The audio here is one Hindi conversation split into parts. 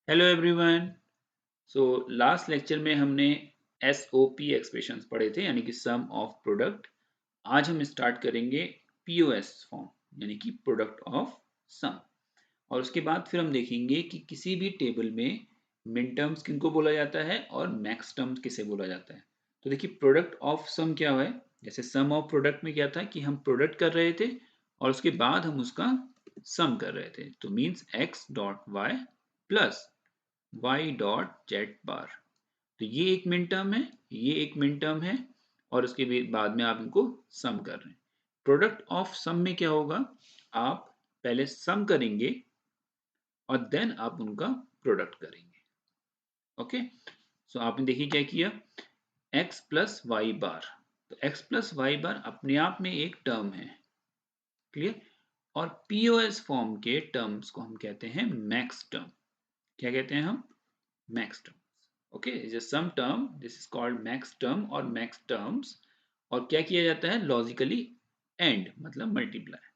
Hello everyone. So last lecture में हमने एसओपी एक्सप्रेशंस पढ़े थे यानी कि सम ऑफ प्रोडक्ट। आज हम स्टार्ट करेंगे पीओएस फॉर्म यानी कि प्रोडक्ट ऑफ सम। और उसके बाद फिर हम देखेंगे कि किसी भी टेबल में मिन टर्म्स किनको बोला जाता है और मैक्स टर्म्स किसे बोला जाता है। तो देखिए प्रोडक्ट ऑफ सम क्या है। जैसे सम ऑफ प्रोडक्ट में क्या था कि हम प्रोडक्ट कर रहे थे और उसके बाद हम उसका सम कर रहे थे। तो means x dot y plus y dot z bar. तो ये एक मिन टर्म है, ये एक मिन टर्म है और उसके बाद में आप इनको सम कर रहे हैं। प्रोडक्ट ऑफ सम में क्या होगा, आप पहले सम करेंगे और देन आप उनका प्रोडक्ट करेंगे। ओके, सो आपने देखिए क्या किया, x प्लस वाई बार। तो x प्लस वाई बार अपने आप में एक टर्म है, क्लियर। और पीओएस फॉर्म के टर्म्स को हम कहते हैं मैक्स टर्म। क्या कहते हैं हम? Max term. Okay, is sum term, this is called max term और मैक्स टर्म्स। और क्या किया जाता है, लॉजिकली एंड मतलब मल्टीप्लाई।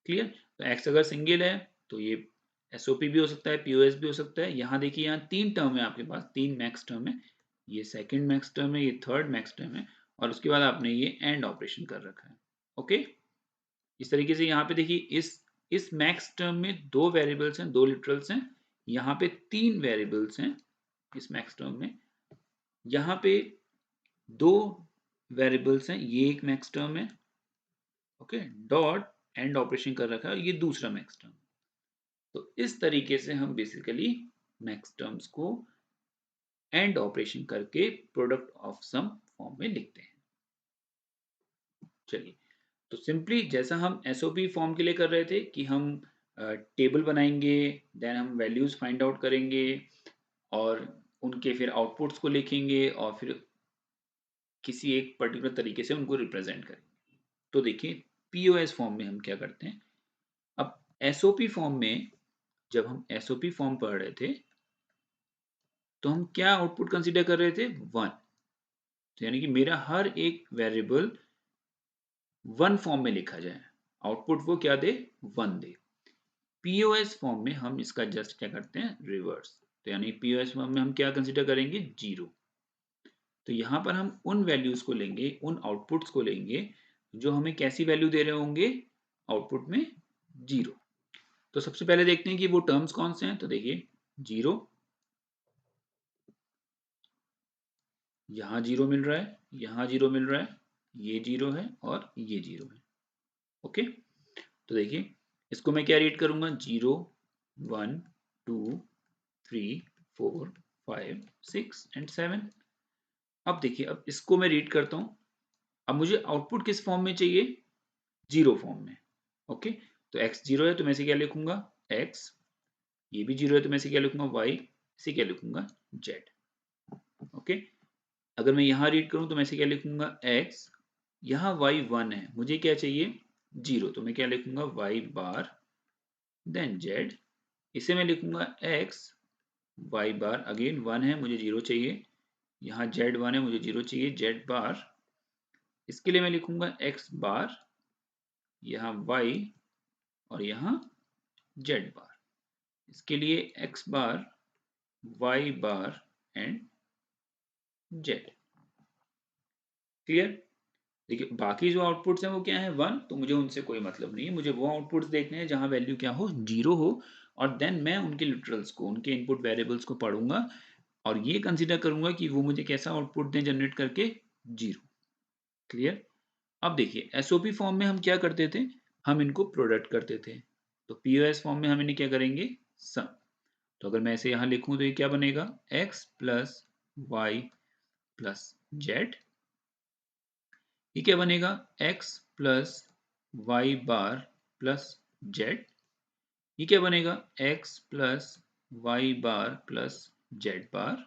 क्लियर। तो एक्स अगर सिंगल है तो ये एसओपी भी हो सकता है, पीओएस भी हो सकता है। यहाँ देखिए, यहाँ तीन टर्म है आपके पास, तीन मैक्स टर्म है। ये सेकंड मैक्स टर्म है, ये थर्ड मैक्स टर्म है और उसके बाद आपने ये एंड ऑपरेशन कर रखा है। ओके, इस तरीके से यहाँ पे देखिए, इस मैक्स टर्म में दो वेरिएबल्स हैं, दो लिटरल्स हैं। यहाँ पे तीन वेरिएबल्स हैं इस मैक्स टर्म में। यहाँ पे दो वेरिएबल्स हैं, ये एक मैक्स टर्म है। ओके, डॉट एंड ऑपरेशन कर रखा है, ये दूसरा मैक्स टर्म। तो इस तरीके से हम बेसिकली मैक्स टर्म्स को एंड ऑपरेशन करके प्रोडक्ट ऑफ सम फॉर्म में लिखते हैं। चलिए, तो सिंपली जैसा हम एसओपी फॉर्म के लिए कर रहे थे कि हम टेबल बनाएंगे, देन हम वैल्यूज फाइंड आउट करेंगे और उनके फिर आउटपुट्स को लिखेंगे और फिर किसी एक पर्टिकुलर तरीके से उनको रिप्रेजेंट करेंगे। तो देखिए, पीओएस फॉर्म में हम क्या करते हैं। अब एसओपी फॉर्म में जब हम एसओपी फॉर्म पढ़ रहे थे तो हम क्या आउटपुट कंसीडर कर रहे थे, वन। तो यानी कि मेरा हर एक वेरिएबल वन फॉर्म में लिखा जाए, आउटपुट वो क्या दे, वन दे। पीओएस फॉर्म में हम इसका जस्ट क्या करते हैं, रिवर्स। तो यानी पीओएस फॉर्म में हम क्या कंसीडर करेंगे, जीरो। तो यहां पर हम उन वैल्यूज को लेंगे, उन आउटपुट्स को लेंगे जो हमें कैसी वैल्यू दे रहे होंगे, आउटपुट में जीरो। तो सबसे पहले देखते हैं कि वो टर्म्स कौन से हैं। तो देखिए, जीरो, यहां जीरो मिल रहा है, यहां जीरो मिल रहा है, ये जीरो है और ये जीरो है। ओके, तो देखिए, इसको मैं क्या रीड करूंगा, zero, one, two, three, four, five, six and seven. अब देखिए, अब इसको मैं रीड करता हूं। अब मुझे आउटपुट किस फॉर्म में चाहिए, जीरो फॉर्म में। ओके, तो x जीरो है तो मैं इसे क्या लिखूंगा, x। ये भी जीरो है तो मैं इसे क्या लिखूंगा, y। इसे क्या लिखूंगा, z। ओके, अगर मैं यहां रीड करूं तो मैं इसे क्या लिखूंगा, x। यहाँ y वन है, मुझे क्या चाहिए, जीरो, तो मैं क्या लिखूंगा, y बार, देन z। इसे मैं लिखूंगा x, y बार, अगेन वन है, मुझे जीरो चाहिए। यहाँ z वन है, मुझे जीरो चाहिए, z बार। इसके लिए मैं लिखूंगा x बार, यहाँ y और यहाँ z बार। इसके लिए x bar, y bar and z। Clear. देखिए, बाकी जो आउटपुट्स हैं वो क्या है, वन। तो मुझे उनसे कोई मतलब नहीं है, मुझे वो आउटपुट्स देखने हैं जहां वैल्यू क्या हो, जीरो हो। और देन मैं उनके लिटरल्स को, उनके इनपुट वेरिएबल्स को पढ़ूंगा और ये कंसीडर करूंगा कि वो मुझे कैसा आउटपुट दें जनरेट करके, जीरो। क्लियर। अब देखिए, एसओपी फॉर्म में हम क्या करते थे, हम इनको प्रोडक्ट करते थे। तो पीओएस फॉर्म में हम इन्हें क्या करेंगे, सम। तो अगर मैं इसे यहां लिखूं तो ये क्या बनेगा, x plus y plus z. ये क्या बनेगा, x plus y bar plus z. ये क्या बनेगा, x plus y bar plus z bar.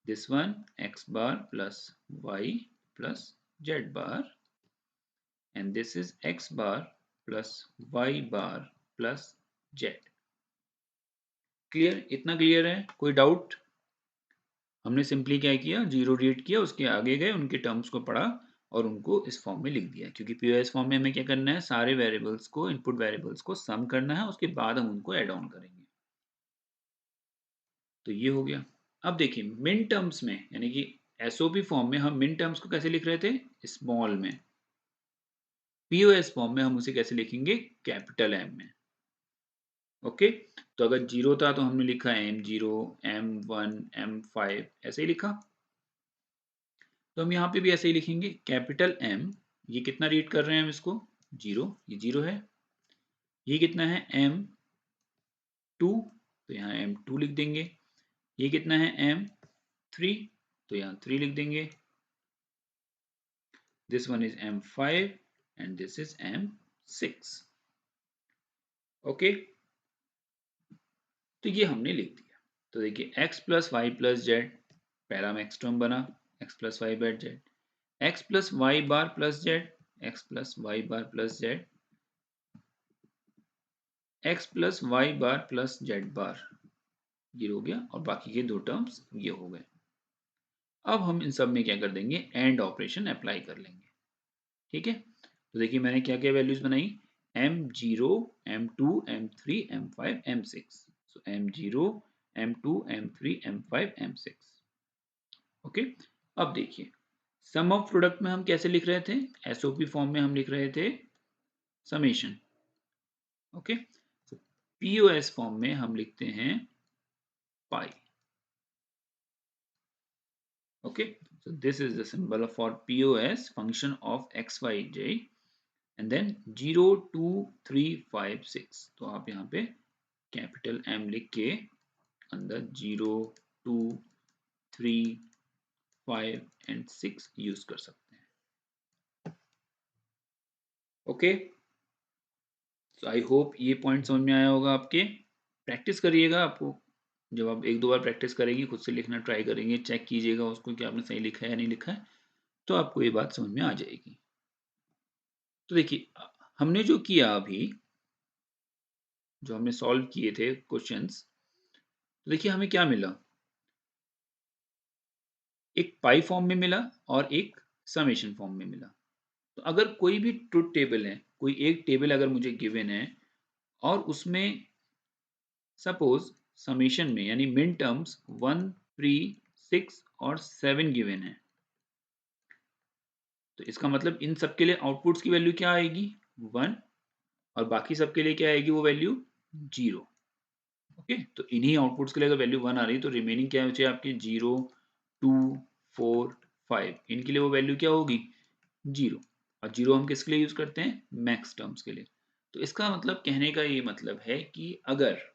This one, x bar plus y plus z bar and this is x bar plus y bar plus z. Clear, इतना क्लियर है, कोई डाउट? हमने सिंपली क्या किया, जीरो रीड किया, उसके आगे गए, उनके टर्म्स को पढ़ा और उनको इस फॉर्म में लिख दिया। क्योंकि पीओएस फॉर्म में हमें क्या करना है, सारे वेरिएबल्स को, इनपुट वेरिएबल्स को सम करना है, उसके बाद हम उनको ऐड ऑन करेंगे। तो ये हो गया। अब देखिए मिन टर्म्स में यानी कि एसओपी फॉर्म में हम मिन टर्म्स को कैसे लिख रहे थे, स्मॉल में। पीओएस फॉर्म में हम उसे कैसे लिखेंगे, कैपिटल एम में। ओके, तो अगर जीरो था तो हमने लिखा M0, M1, M5 ऐसे ही लिखा। तो हम यहाँ पे भी ऐसे ही लिखेंगे, कैपिटल एम। ये कितना रीड कर रहे हैं हम इसको, जीरो, ये जीरो है। ये कितना है, M2, तो यहाँ M2 लिख देंगे। ये कितना है, M3, तो यहाँ 3 लिख देंगे। This one is M5 and this is M6। Okay, तो ये हमने लिख दिया। तो देखिए x plus y plus z पहला मैक्सटर्म बना, x plus y bar z, x plus y bar plus z, x plus y bar plus z, x plus y bar plus z bar, ये हो गया। और बाकी के दो टर्म्स ये हो गए। अब हम इन सब में क्या कर देंगे, एंड ऑपरेशन अप्लाई कर लेंगे। ठीक है, तो देखिए मैंने क्या क्या वैल्यूज बनाई, M0, M2, M3, M5, M6। सो M0, M2, M3, M5, M6। Okay, अब देखिए सम ऑफ प्रोडक्ट में हम कैसे लिख रहे थे, एसओपी फॉर्म में हम लिख रहे थे समेशन। ओके, पीओएस फॉर्म में हम लिखते हैं pi. Okay, so this is the symbol for POS, function of x, y, j, and then 0, 2, 3, 5, 6। तो आप यहाँ पे कैपिटल M लिख के अंदर 0, 2, 3, 5 एंड 6 यूज कर सकते हैं। ओके, सो आई होप ये पॉइंट समझ में आया होगा आपके। प्रैक्टिस करिएगा, आपको जब आप एक दो बार प्रैक्टिस करेंगे, खुद से लिखना ट्राई करेंगे, चेक कीजिएगा उसको कि आपने सही लिखा है या नहीं लिखा है, तो आपको ये बात समझ में आ जाएगी। तो देखिए हमने जो किया अभी, जो हमने सॉल्व किए थे क्वेश्चंस, तो देखिए हमें क्या मिला, एक पाई फॉर्म में मिला और एक समेशन फॉर्म में मिला। तो अगर कोई भी ट्रुथ टेबल है, कोई एक टेबल अगर मुझे गिवन है और उसमें सपोज समेशन में यानी मिन टर्म्स 1, 3, 6 और 7 गिवन है, तो इसका मतलब इन सब के लिए आउटपुट्स की वैल्यू क्या आएगी, 1, और बाकी सब के लिए क्या आएगी वो वैल्यू, 0। ओके, तो इन्हीं आउटपुट्स के लिए अगर वैल्यू 1 आ रही है तो रिमेनिंग क्या बचे आपके, 0, 2, 4, 5, इनके लिए वो वैल्यू क्या होगी, 0। और 0 हम किसके लिए यूज करते हैं, मैक्स टर्म्स के लिए। तो इसका मतलब कहने का ये मतलब है कि अगर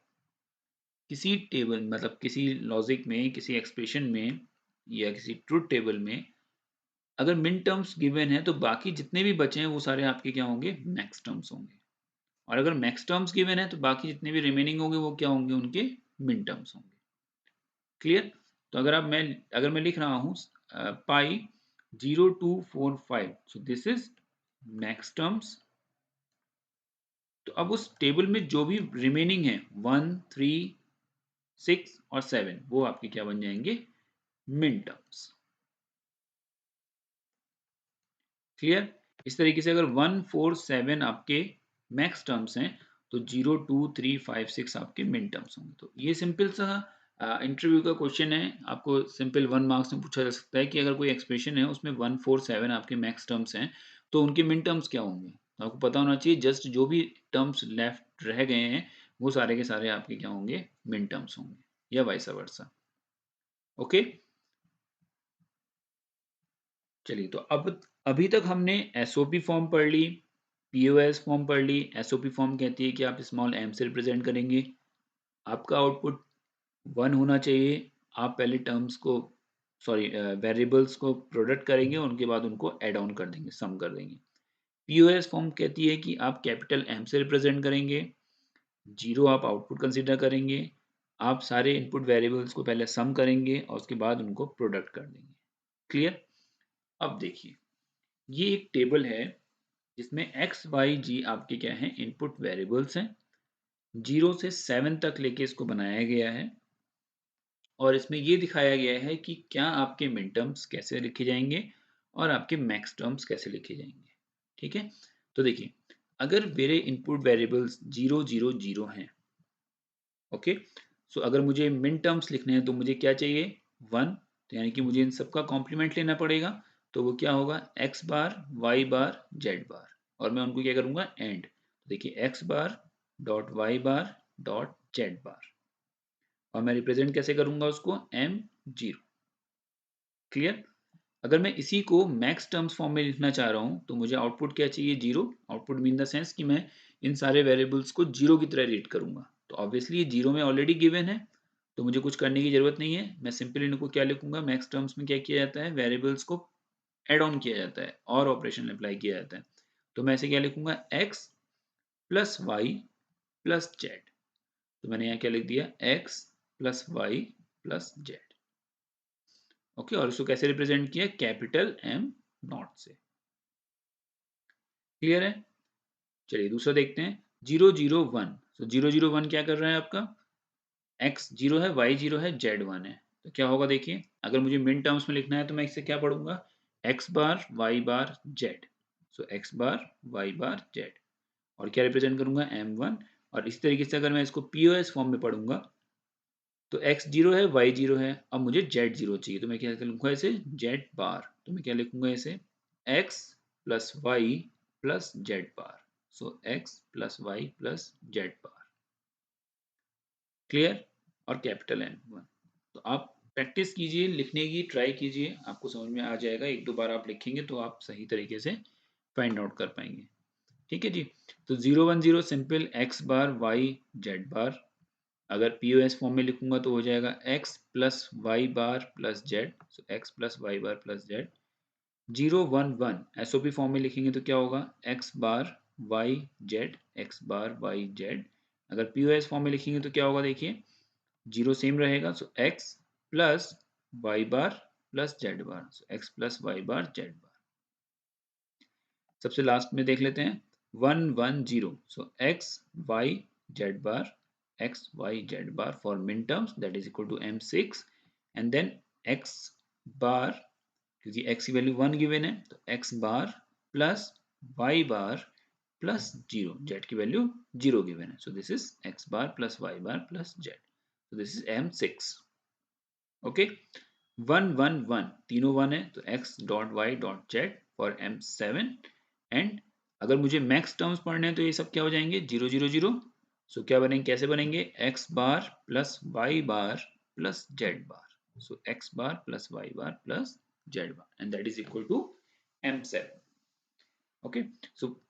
किसी टेबल मतलब किसी लॉजिक में, किसी एक्सप्रेशन में या किसी ट्रुथ टेबल में अगर मिन टर्म्स गिवन है तो बाकी जितने भी बचे हैं वो सारे आपके क्या होंगे, मैक्स टर्म्स होंगे। और अगर मैक्स टर्म्स गिवन है तो बाकी जितने भी रिमेनिंग होंगे वो क्या होंगे, उनके मिन टर्म्स होंगे। क्लियर, तो अगर मैं लिख रहा हूँ पाई 0, 2, 4, 5, सो दिस इज मैक्स टर्म्स। तो अब उस टेबल में जो भी रिमेनिंग है 1, 3, 6 और 7 वो आपके क्या बन जाएंगे, मिन टर्म्स। क्लियर, इस तरीके से अगर 1, 4, 7 आपके मैक्स टर्म्स हैं तो 0, 2, 3, 5, 6 आपके मिन टर्म्स होंगे। तो ये सिंपल सा इंटरव्यू का क्वेश्चन है, आपको सिंपल 1 मार्क्स में पूछा जा सकता है कि अगर कोई एक्सप्रेशन है उसमें 1, 4, 7 आपके मैक्स टर्म्स हैं तो उनके मिन टर्म्स क्या होंगे। तो आपको पता होना चाहिए जस्ट जो भी टर्म्स लेफ्ट रह गए हैं वो सारे के सारे आपके क्या होंगे, मिन टर्म्स होंगे या वाइस वर्सा। ओके, चलिए तो अब अभी तक हमने एसओपी फॉर्म पढ़ ली, पीओएस फॉर्म पढ़ ली। एसओपी फॉर्म कहती है कि आप स्मॉल एम से रिप्रेजेंट करेंगे, आपका आउटपुट 1 होना चाहिए। आप पहले टर्म्स को सॉरी वेरिएबल्स को प्रोडक्ट करेंगे, उनके बाद उनको ऐड ऑन कर देंगे, सम कर देंगे। पीओएस फॉर्म कहती है कि आप कैपिटल एम से रिप्रेजेंट करेंगे, 0 आप आउटपुट कंसिडर करेंगे, आप सारे इनपुट वेरिएबल्स को पहले सम करेंगे और उसके बाद उनको प्रोडक्ट कर देंगे। क्लियर, अब देखिए ये एक टेबल है जिसमें एक्स वाई जी आपके क्या हैं, इनपुट वेरिएबल्स हैं। 0 से 7 तक लेके इसको बनाया गया है और इसमें ये दिखाया गया है कि क्या आपके मिन टर्म्स कैसे लिखे जाएंगे और आपके मैक्स टर्म्स कैसे लिखे जाएंगे। ठीक है, तो देखिए अगर मेरे इनपुट वेरिएबल्स 0, 0, 0 हैं, ओके, सो अगर मुझे मिन टर्म्स लिखने हैं तो मुझे क्या चाहिए 1, तो यानी कि मुझे इन सबका कॉम्प्लीमेंट लेना पड़ेगा। तो वो क्या होगा x बार y बार z बार, और मैं उनको क्या करूँगा एंड। देखिए x बार डॉट y बार डॉट z बार, और मैं रिप्रेजेंट कैसे करूँगा उसको m0। क्लियर। अगर मैं इसी को मैक्स टर्म्स फॉर्म में लिखना चाह रहा हूँ तो मुझे आउटपुट क्या चाहिए 0। आउटपुट मीन द सेंस कि मैं इन सारे वेरिएबल्स को 0 की तरह रीड करूंगा। तो ऑब्वियसली ये 0 में ऑलरेडी गिवन है, तो मुझे कुछ करने की जरूरत नहीं है। मैं सिंपली इनको क्या लिखूंगा, मैक्स टर्म्स में क्या किया जाता है, वेरिएबल्स को एड ऑन किया जाता है और ऑपरेशन अप्लाई किया जाता है। तो मैं ऐसे क्या लिखूंगा x plus y plus z. तो मैंने यहाँ क्या लिख दिया x plus y plus z. Okay, और इसको कैसे रिप्रेजेंट किया, कैपिटल M नॉट से। क्लियर है। चलिए दूसरा देखते हैं 0 0 1। तो 0 0 1 क्या कर रहा है आपका, x 0 है, y 0 है, z 1 है। तो क्या होगा देखिए, अगर मुझे मिन टर्म्स में लिखना है तो मैं इससे क्या पढ़ूंगा x बार y बार z। सो x बार y बार z, और क्या रिप्रेजेंट करूंगा m1। और इस तरीके से अगर मैं इसको pos फॉर्म में पढ़ूंगा तो x 0 है, y 0 है, अब मुझे z 0 चाहिए, तो मैं क्या लिखूंगा इसे z बार। तो मैं क्या लिखूंगा इसे x plus y plus z bar. So x plus y plus z bar. Clear. और कैपिटल M1। तो आप प्रैक्टिस कीजिए, लिखने की ट्राई कीजिए, आपको समझ में आ जाएगा। एक दो बार आप लिखेंगे तो आप सही तरीके से फाइंड आउट कर पाएंगे। ठीक है जी। तो 0 1 0 सिंपल x बार y z बार। अगर POS फॉर्म में लिखूंगा तो हो जाएगा x plus y bar plus Z. सो x plus y bar plus Z. 0 1 1 SOP form में लिखेंगे तो क्या होगा x बार y जेड, x बार y जेड। अगर POS फॉर्म में लिखेंगे तो क्या होगा देखिए, 0 सेम रहेगा, सो x plus y bar plus z bar. So x plus y bar Z बार। सबसे लास्ट में देख लेते हैं 1 1 0। सो x y z bar, x y z bar for min terms that is equal to m6, and then x bar, क्योंकि x की वैल्यू 1 गिवन है तो x bar plus y bar plus 0, z की वैल्यू 0 गिवन है, so this is x bar plus y bar plus z। So this is m6। Okay, 1 1 1 तीनों 1 है तो x dot y dot z for m7। And अगर मुझे मैक्स टर्म्स पढ़ने हैं तो ये सब क्या हो जाएंगे 0 0 0। सो क्या बनेंगे, कैसे बनेंगे, x bar plus y bar plus z bar. So x bar plus y bar plus z bar, and that is equal to m7। Okay, so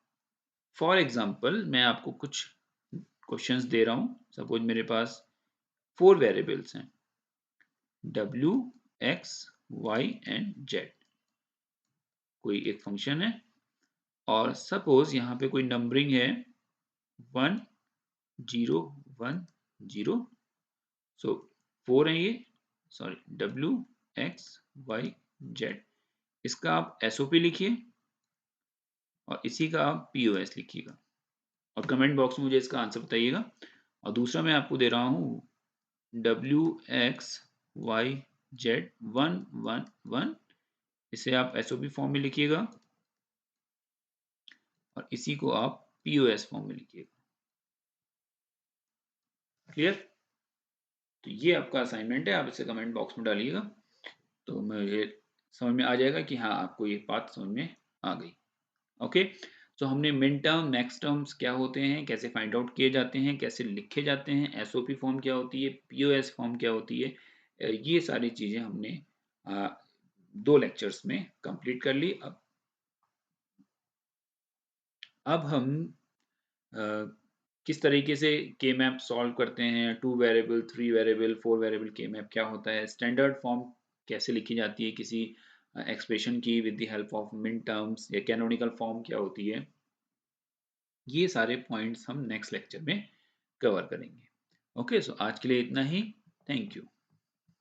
for example मैं आपको कुछ क्वेश्चंस दे रहा हूं। सपोज मेरे पास 4 वेरिएबल्स हैं w, x, y and z। कोई एक फंक्शन है और सपोज यहाँ पे कोई नंबरिंग है 1 0 1 0। सो 4 है ये, sorry w x y z। इसका आप SOP लिखिए और इसी का आप POS लिखिएगा, और कमेंट बॉक्स में मुझे इसका आंसर बताइएगा। और दूसरा मैं आपको दे रहा हूँ w x y z 1 1 1। इसे आप SOP फॉर्म में लिखिएगा और इसी को आप POS फॉर्म में लिखिएगा। क्लियर। तो ये आपका असाइनमेंट है, आप इसे कमेंट बॉक्स में डालिएगा तो मुझे समझ में आ जाएगा कि हाँ आपको ये बात समझ में आ गई। ओके, तो हमने मिन टर्म नेक्स्ट टर्म्स क्या होते हैं, कैसे फाइंड आउट किए जाते हैं, कैसे लिखे जाते हैं, SOP फॉर्म क्या होती है, POS फॉर्म क्या होती है, ये सारी चीजें हमने 2 लेक्चर्स में कंप्लीट कर ली। अब हम किस तरीके से के मैप सॉल्व करते हैं, 2 वेरिएबल 3 वेरिएबल 4 वेरिएबल के मैप क्या होता है, स्टैंडर्ड फॉर्म कैसे लिखी जाती है किसी एक्सप्रेशन की विद द हेल्प ऑफ मिन टर्म्स, या कैनोनिकल फॉर्म क्या होती है, ये सारे पॉइंट्स हम नेक्स्ट लेक्चर में कवर करेंगे। ओके, सो आज के लिए इतना ही। Thank you.